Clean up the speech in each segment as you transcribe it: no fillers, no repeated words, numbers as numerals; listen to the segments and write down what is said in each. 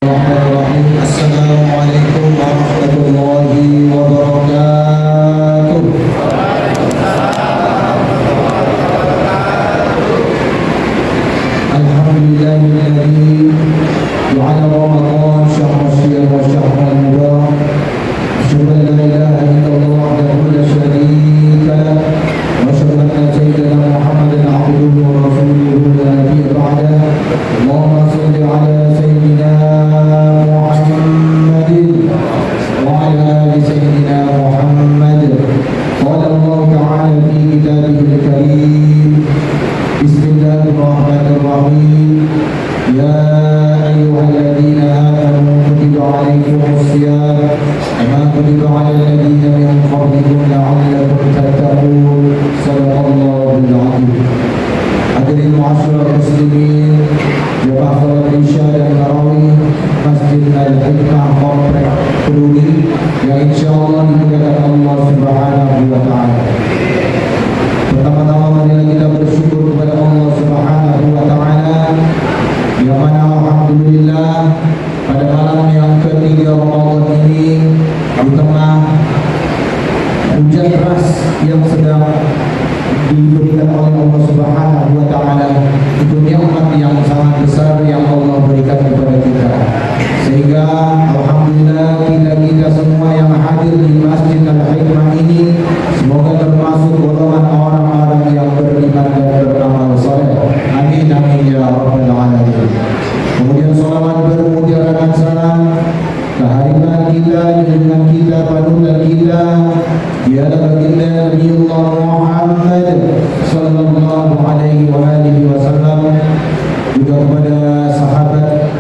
Assalamualaikum warahmatullahi wabarakatuh. Alhamdulillahilladzi ja'ala Ramadan syahra siyam wa syahra mubarak. Asyhadu an la ilaha illallah wahdahu la syarika lah wa asyhadu anna sayyidana Muhammadan abduhu wa rasuluhu la nabiyya ba'dah. Allahumma shalli ala sayyidina Bismillahirrahmanirrahim. Ya ayyuhalladzina amanu kutiba alaikumus shiyam kama kutiba alal ladzina min qablikum la'allakum tattaqun. Shadaqallahul 'azim. Hadirin ma'asyiral muslimin, jemaah salat Isya dan Tarawih Masjid Al-Hikmah Komplek Peruli yang insyaallah dimuliakan Allah Subhanahu wa taala. Pertama-tama marilah kita bersyukur kepada Allah Subhanahu wa taala yang mana alhamdulillah pada malam yang ketiga Ramadan ini di tengah hujan deras yang sedang diberikan oleh Allah Subhanahu wa taala, itu nikmat yang sangat besar yang Allah berikan kepada kita. Sehingga alhamdulillah kita semua yang hadir di Masjid Al-Hikmah ini semoga termasuk golongan orang-orang yang beriman dan beramal saleh. Amin amin ya rabbal alamin. Kemudian salawat bermutiarakan salam kehadiran kita, junjungan kita, panutan kita, ialah baginda Nabiullah Muhammad sallallahu alaihi wa alihi wasallam, juga kepada sahabat,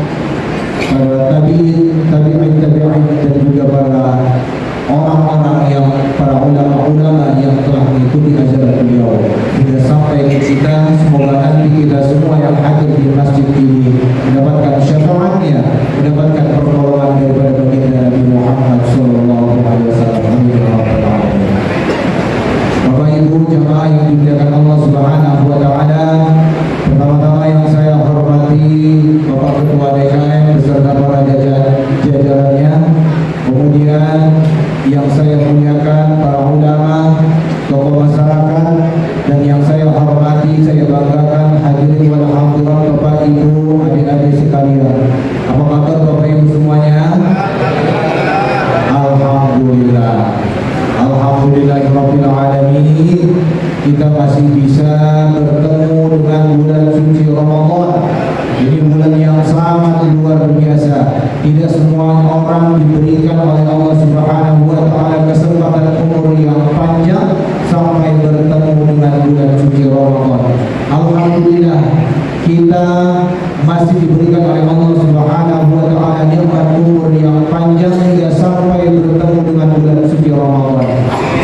para tabi'in, dan juga para orang-orang yang para ulama-ulama yang telah mengikuti ajaran beliau hingga sampai ke kita. Semoga nanti kita semua yang hadir di masjid ini mendapatkan syafaatnya, mendapatkan pertolongan daripada baginda Nabi Muhammad sallallahu alaihi wasallam. Amin ya rabbal alamin. Bapak Ibu jemaah yang dimuliakan Allah Subhanahu wa taala, pertama-tama yang saya hormati Bapak Ketua DKM beserta para jajarannya, kemudian yang saya muliakan para ulama, tokoh masyarakat, dan yang saya hormati, saya banggakan hadirin wal hadirat Bapak Ibu, adik-adik sekalian. Apa kabar Bapak Ibu semuanya? Alhamdulillah. Alhamdulillahirabbil alamin. Kita masih bisa bertemu dengan bulan suci Ramadan. Ini bulan yang sangat luar biasa. Tidak semua orang diberikan oleh Allah Subhanahu wa taala kesempatan umur yang panjang sampai bertemu dengan bulan suci Ramadan. Alhamdulillah, kita masih diberikan oleh Allah Subhanahu wa taala nikmat umur yang panjang hingga sampai bertemu dengan bulan suci Ramadan.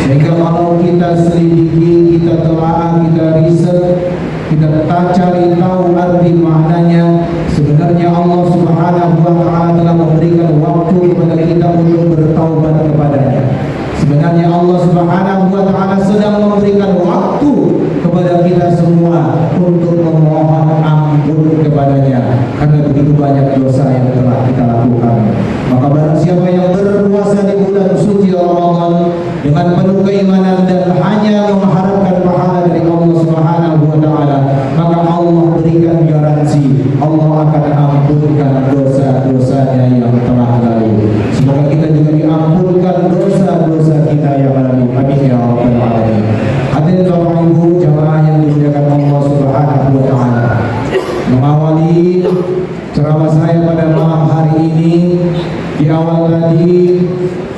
Sehingga kalau kita selidiki, kita telaah, kita riset, kita cari tahu arti maknanya, sebenarnya Allah Subhanahu wa taala telah memberikan waktu kepada kita untuk bertaubat kepadanya. Sebenarnya Allah Subhanahu wa taala sedang memberikan waktu kepada kita semua untuk memohon ampun kepadanya karena begitu banyak dosa yang telah kita lakukan. Maka barang siapa yang berpuasa di bulan suci Ramadan dengan penuh keimanan dan hanya mengharapkan pahala dari Allah Subhanahu wa taala, maka Allah berikan garansi Allah akan ampunkan dosa-dosanya yang telah lalu. Semoga kita juga diampunkan dosa-dosa kita yang lalu. Amin ya rabbal alamin. Hadirin Bapak Ibu jamaah yang dimuliakan Allah Subhanahu wa taala, mengawali ceramah saya pada malam hari ini, di awal tadi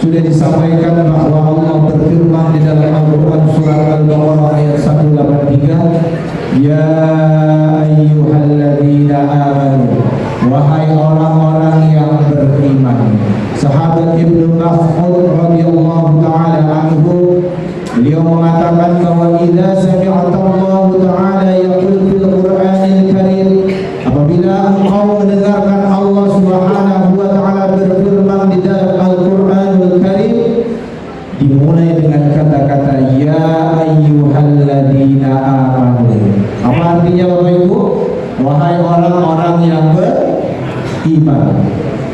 sudah disampaikan bahwa Allah berfirman di dalam Al-Quran surah Al-Baqarah ayat 183, Ya ayyuhalladzina amanu, wahai orang-orang yang beriman. Sahabat Ibnu Mas'ud radhiyallahu taala anhu, beliau mengatakan bahwa idza sami'ta Allah taala yaqul fil Qur'anil Karim, apabila engkau mendengarkan Allah Subhanahu wa taala berfirman di dalam Al-Qur'anul Karim, dimulai dengan kata-kata ya ayyuhalladzina amanu. Apa artinya Bapak Ibu? Wahai orang-orang yang beriman.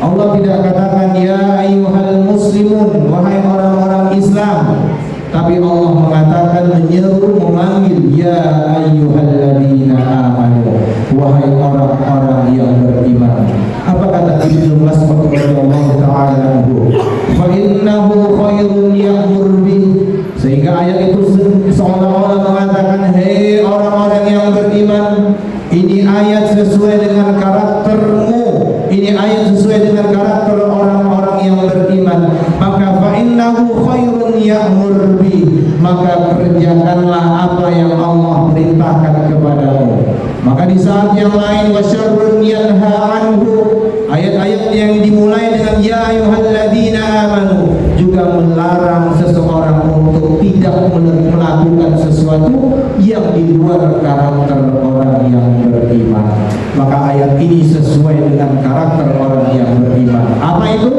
Allah tidak katakan ya ayyuhal muslimun, wahai orang-orang Islam, tapi Allah mengatakan, menyeru, memanggil ya ayyuhalladzina amanu, wahai orang-orang yang beriman. Apa kata Ibnu Mas'ud radhiyallahu taala anhu? Fa innahu khairun ya'mur bih. Sehingga ayat itu seolah-olah mengatakan, hei orang-orang yang beriman, ini ayat sesuai dengan karaktermu, ini ayat sesuai dengan karakter orang-orang yang beriman. Maka fa innahu khairun ya'mur bi, maka kerjakanlah apa yang Allah perintahkan kepadamu. Maka di saat yang lain, wa syarrun yanha anhu, ayat-ayat yang dimulai dengan ya ayyuhalladzina amanu juga melarang seseorang untuk tidak melakukan sesuatu yang di luar karakter orang yang beriman. Maka ayat ini sesuai dengan karakter orang yang beriman. Apa itu?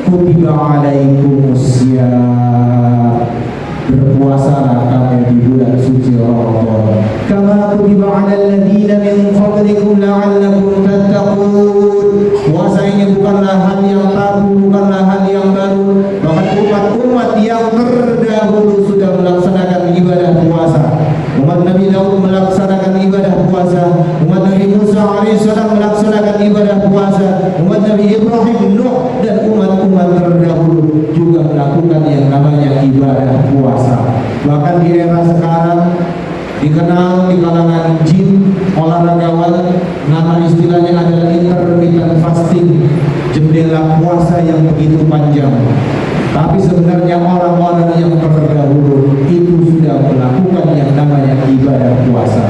Kutiba alaikumusiyam, berpuasalah kamu di bulan suci Ramadan. Kama kutiba alal ladzina min qablikum la'allakum tattaqun. Puasa ini bukanlah hal yang tabu, bukanlah hal yang baru. Bahkan umat-umat yang terdahulu sudah melaksanakan ibadah puasa. Umat Nabi Daud melaksanakan ibadah puasa, umat Nabi Musa alaihissalam melaksanakan ibadah puasa, umat Nabi Ibrahim, Nuh, dan umat-umat terdahulu juga melakukan yang namanya ibadah puasa. Bahkan di era sekarang dikenal di kalangan jin, olahragawan, nama istilahnya adalah intermittent fasting, jendela puasa yang begitu panjang. Tapi sebenarnya orang-orang yang terdahulu itu sudah melakukan yang namanya ibadah puasa.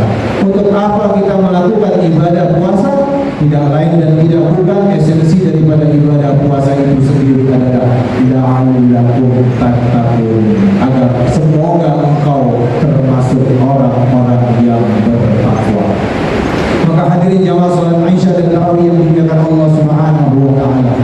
Untuk apa kita melakukan ibadah puasa? Tidak lain dan tidak bukan, esensi daripada ibadah puasa itu sendiri adalah la'allakum tattaqun, agar semoga engkau termasuk orang-orang yang bertakwa. Maka hadirin jamaah salat Isya dan tarawih yang dimuliakan Allah Subhanahu wa taala,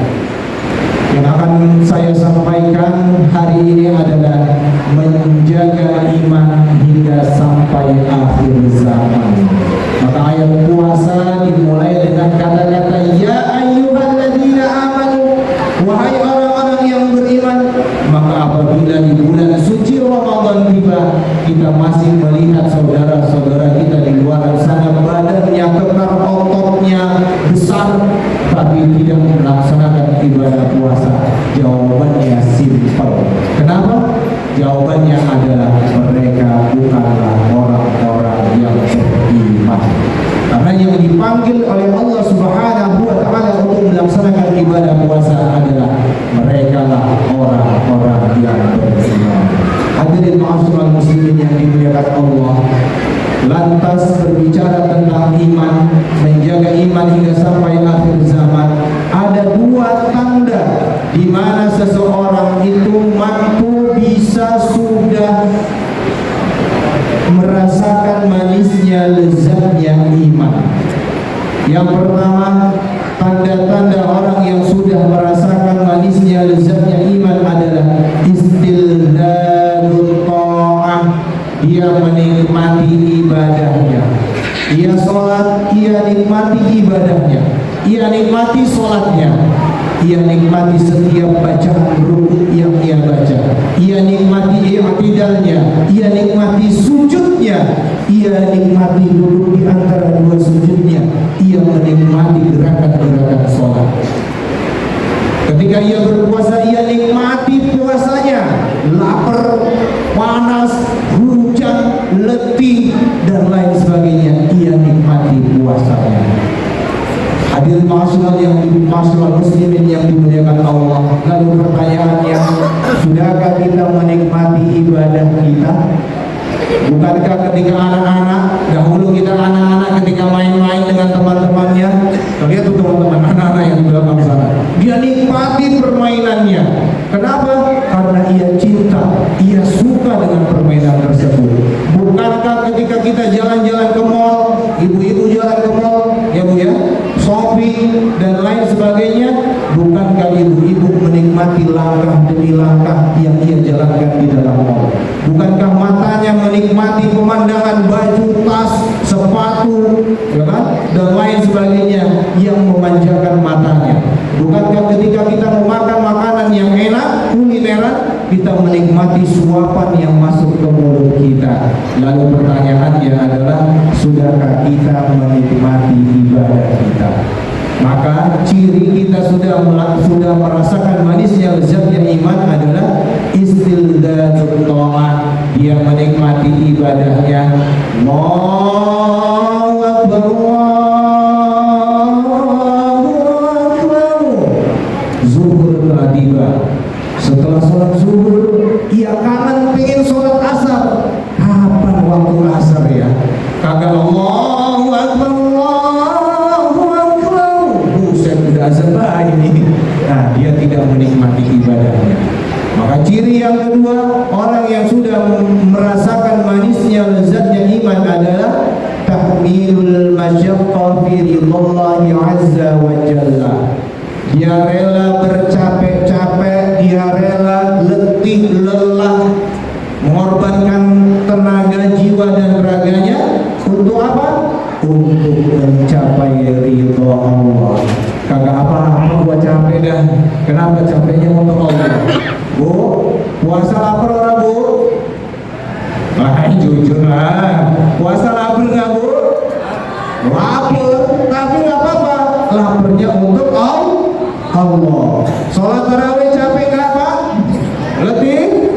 yang akan saya sampaikan hari ini adalah menjaga iman hingga sampai akhir zaman. Maka ayat puasa dimulai dengan kata-kata ya ayyuhalladzina amanu, wahai orang-orang yang beriman. Maka apabila di bulan suci Ramadan tiba, kita masih melihat saudara-saudara kita di luar sana badannya kekar, ototnya besar, tapi tidak melaksanakan ibadah puasa. Jawabannya simpel. Kenapa? Jawabannya adalah mereka bukanlah orang-orang yang beriman. Karena yang dipanggil oleh Allah Subhanahu wa taala untuk melaksanakan ibadah puasa adalah mereka lah orang-orang yang beriman. Hadirin ma'asyiral muslimin yang dimuliakan Allah, lantas berbicara tentang iman, menjaga iman hingga sampai akhir zaman, ada dua tanda di mana seseorang itu mampu bisa sudah merasakan manisnya lezatnya iman. Yang pertama, tanda-tanda orang yang sudah merasakan manisnya lezatnya iman adalah istilzadul ta'ah. Dia menikmati ibadahnya. Ia sholat, ia nikmati ibadahnya. Ia nikmati sholatnya. Ia nikmati setiap bacaan rukuk yang ia baca. Ia nikmati i'tidalnya. Ia nikmati sujudnya. Ia nikmati duduk di antara dua sujudnya. Ia menikmati gerakan-gerakan sholat. Ketika ia berpuasa, ia nikmati puasanya. Lapar, panas, hujan, letih, dan lain sebagainya. Ia nikmati puasanya. Hadirin ma'asyiral muslimin yang dimuliakan Allah. Lalu pertanyaannya, sudahkah kita menikmati ibadah kita? Bukankah ketika anak-anak, dahulu kita anak-anak ketika main-main dengan teman-temannya, lihat tuh teman-teman anak-anak yang di belakang sana, dia nikmati permainannya. Kenapa? Karena ia cinta, ia suka dengan permainan tersebut. Bukankah ketika kita jalan-jalan ke mall, ibu-ibu jalan ke mall, ya bu ya, shopping dan lain sebagainya, bukankah ibu-ibu menikmati langkah demi langkah yang ia jalankan di dalam mall? Bukankah matanya menikmati pemandangan baju, tas, sepatu, ya kan? Dan lain sebagainya yang memanjakan matanya? Bukankah ketika kita memakan makanan yang enak, kulineran, kita menikmati suapan yang masuk ke mulut kita. Lalu pertanyaannya adalah, sudahkah kita menikmati ibadah kita? Maka ciri kita sudah merasakan manisnya lezatnya iman adalah istildzatut ta'ah. Dia menikmati ibadahnya. Allahu Akbar, Allahu Akbar. Zuhur telah tiba. Setelah sholat zuhur, ia kangen pengen sholat asar. Kapan waktu asar ya? Kagak Allahu Akbar, Allahu Akbar. Buset, udah azan ini. Nah, dia tidak menikmati ibadahnya. Maka ciri yang kedua, orang yang sudah merasakan manisnya lezatnya iman adalah tahmilul masyaqqah fi ridallahi azza wa jalla. Dia rela bercapek-capek, dia rela letih lelah, mengorbankan tenaga jiwa dan raganya untuk apa? Untuk mencapai ridho Allah. Kagak apa-apa gua capek dah. Kenapa capeknya untuk Allah? Bu, puasa lapar orang bu? Jujur lah. Puasa lapar nggak bu? Lapar, tapi nggak apa-apa. Laparnya untuk Allah. Sholat tarawih capek nggak pak? Letih?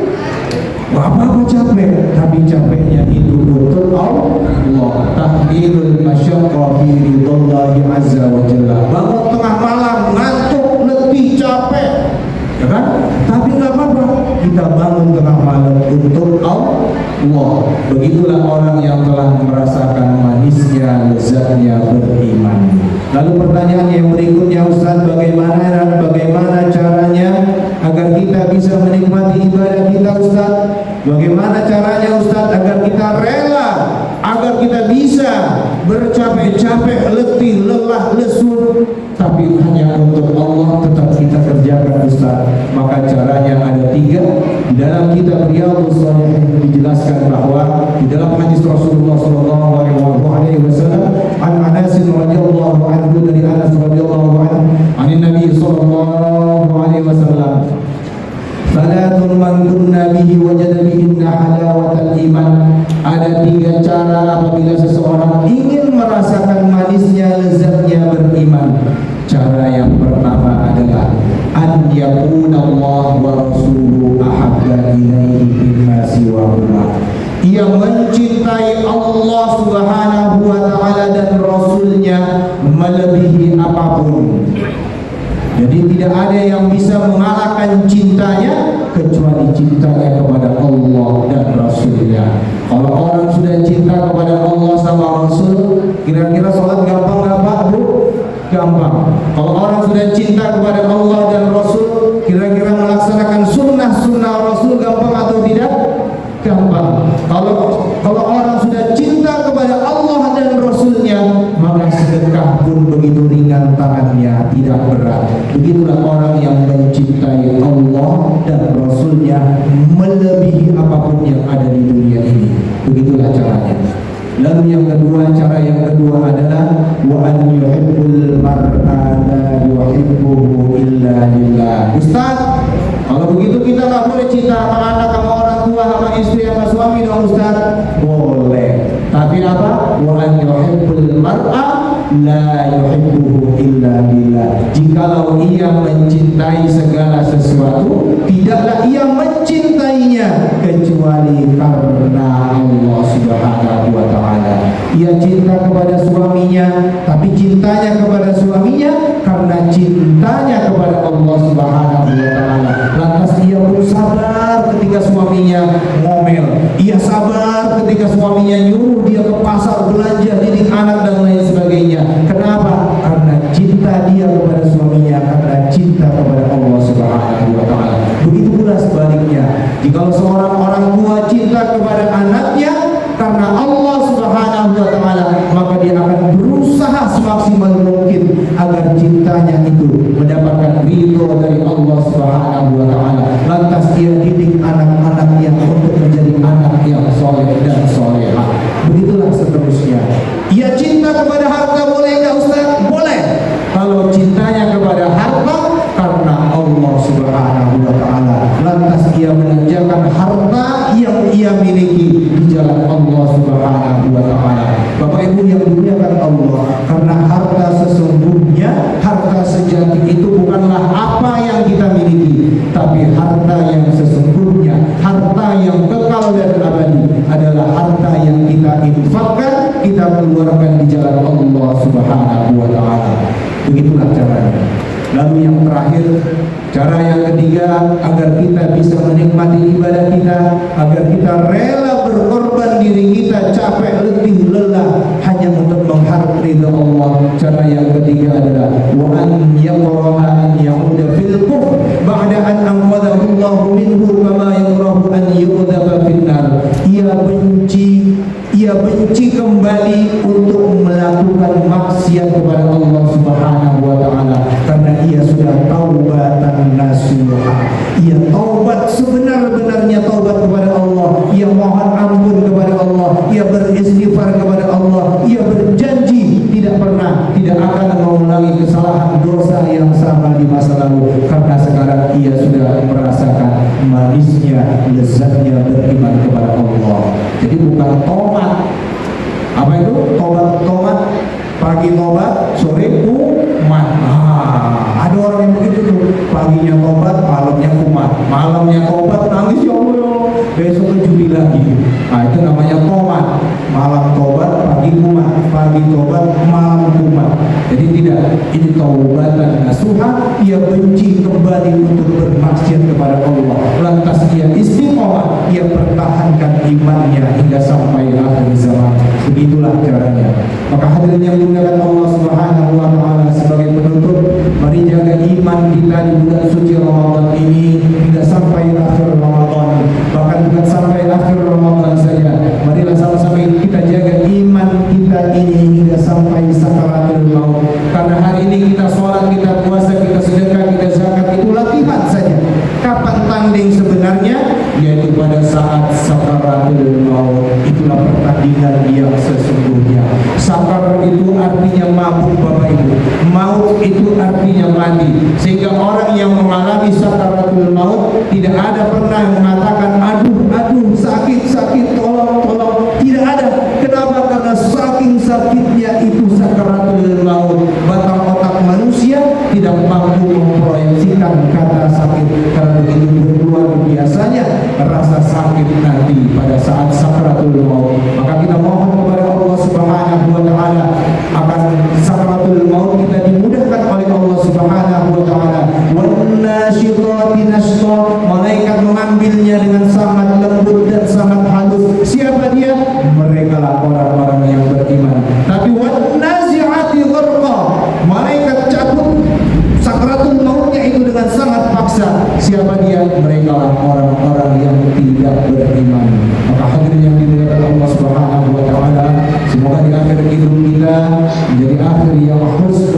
Nggak apa-apa capek, tapi capeknya itu untuk Allah. Tahmilul masyaqqah fi ridallahi azza wa jalla. Bangun tengah malam ngantuk, letih, capek, ya kan? Tapi nggak apa-apa, kita bangun tengah malam untuk Allah. Begitulah orang yang telah merasakan manisnya lezatnya beriman. Lalu pertanyaan yang berikutnya, Ustaz, bagaimana caranya agar kita bisa menikmati ibadah kita, Ustaz? Bagaimana caranya, Ustaz, agar kita rela, agar kita bisa bercapek-capek, letih, lelah, lesu, tapi hanya untuk Allah tetap kita kerjakan, Ustaz? Maka caranya ada 3. Di dalam kitab Riyadhus Shalihin dijelaskan bahwa di dalam hadis Rasulullah SAW, an Anas radhiyallahu anhu, dari Anas radhiyallahu anhu, anin Nabi sallallahu alaihi wasallam, salatun man kunna bihi wajada bihinna halawatal iman. Ada 3 cara apabila seseorang ingin merasakan manisnya lezatnya beriman. Cara yang pertama adalah an yakuna Allah wa rasuluhu ahabba ilaihi mimma siwahuma. Ia mencintai Allah Subhanahu wa ta'ala dan Rasulnya melebihi apapun. Jadi tidak ada yang bisa mengalahkan cintanya kecuali cintanya kepada Allah dan Rasulnya. Kalau orang sudah cinta kepada Allah sama Rasul, kira-kira sholat gampang nggak Pak Bu? Gampang. Kalau orang sudah cinta kepada Allah dan Rasul, kira-kira melaksanakan sunnah Rasul gampang atau tidak? Gampang. Kalau orang sudah cinta kepada Allah dan Rasulnya, maka sedekah pun begitu ringan tangannya, tidak berat. Begitulah orang yang mencintai Allah dan Rasulnya melebihi apapun yang ada di dunia ini. Begitulah caranya. Lalu yang kedua, cara yang kedua adalah wa an yuhibbul mar'a la yuhibbuhu illa lillah. Ustaz, kalau begitu kita nggak boleh cinta sama anak, sama orang tua, sama istri, sama suami dong Ustaz? Boleh. Tapi apa? Wa an yuhibbul mar'a la yuhibbuhu illa billah. Jikalau ia mencintai segala sesuatu, tidaklah ia mencintainya kecuali karena Allah Subhanahu wa ta'ala. Ia cinta kepada suaminya, tapi cintanya kepada suaminya karena cintanya kepada Allah Subhanahu wa ta'ala. Lantas ia bersabar ketika suaminya ngomel, ia sabar ketika suaminya nyuruh dia ke pasar belanja, didik anak dan lain sebagainya. Kenapa? Karena cinta dia kepada suaminya, karena cinta kepada Allah Subhanahu wa ta'ala. Begitu pula sebaliknya, jika seorang orang tua cinta kepada anaknya karena Allah Subhanahu wa ta'ala, maka dia akan berusaha semaksimal mungkin agar cintanya itu mendapatkan ridho dari Allah Subhanahu wa ta'ala. Lantas dia didik anak-anaknya untuk menjadi anak yang soleh dan solehah. Begitulah seterusnya. Ia cinta kepada harta, boleh nggak Ustaz? Boleh. Kalau cintanya kepada harta karena Lalu yang terakhir, cara yang ketiga, agar kita bisa menikmati ibadah kita, agar kita rela berkorban diri kita, capek, letih, lelah hanya untuk mengharap ridha Allah. Cara yang ketiga adalah wa an yakraha an yauda fil kufr ba'da an anqadhahu Allah minhu kama yakrahu an yu'dhaba fin nar. Ia benci kembali untuk melakukan maksiat kepada Allah Subhanahu wa taala karena ia sudah taubatan nasuha. Ia taubat sebenar-benarnya taubat kepada Allah. Ia mohon ampun kepada Allah. Ia beristighfar kepada Allah. Ia berjanji tidak akan mengulangi kesalahan dosa yang sama di masa lalu karena sekarang ia sudah merasakan manisnya, lezatnya beriman kepada Allah. Jadi bukan tomat. Apa itu? Tobat pagi tobat, sore kumat. Ada orang yang begitu tuh, paginya tobat, malamnya kumat, malamnya tobat, nangis ya Allah, besok judi lagi. Itu namanya tobat. Malam tobat, pagi kumat, pagi tobat, malam kumat. Jadi tidak, ini taubatan nasuha. Ia benci kembali untuk bermaksiat kepada Allah. Lantas ia istiqomah, ia pertahankan imannya hingga sampai akhir zaman. Begitulah caranya. Maka hadirin yang dimuliakan Allah Subhanahu wa taala, sebagai penutup, mari jaga iman kita di bulan suci Ramadan ini hingga sampai akhir Ramadan. Bahkan bukan sampai akhir Ramadan saja, marilah sama-sama kita jaga iman kita ini hingga sampai sakaratul maut. Karena hari ini kita sholat, kita puasa, kita sedekah, kita zakat, itu latihan saja. Kapan tanding sebenarnya? Yaitu pada saat sakaratul maut. Itulah pertandingan yang sesungguhnya. Sakar itu artinya mabuk, Bapak Ibu. Maut itu artinya mati. Sehingga orang yang mengalami sakaratul maut tidak ada pernah mengatakan aduh sakit, tolong. Tidak ada. Kenapa? Karena saking sakitnya itu sakaratul maut. Batang otak manusia tidak mampu memproyeksikan kata sakit. Karena begitu berluar biasanya rasa sakit nanti pada saat sakaratul maut. Maka kita mohon kepada Allah Subhanahu wa taala akan sakaratul maut kita dimudahkan oleh Allah Subhanahu wa taala. Wan nasyitati nashta, malaikat mengambilnya dengan sangat lembut dan sangat halus. Siapa dia? Mereka lah orang-orang yang beriman. Tapi wan nazi'ati gharqa, malaikat cabut sakaratul mautnya itu dengan sangat paksa. Siapa dia? Mereka lah orang-orang yang tidak beriman. Maka hadirin yang dimuliakan Allah Subhanahu wa taala, semoga di akhir hidup kita menjadi akhir yang husnul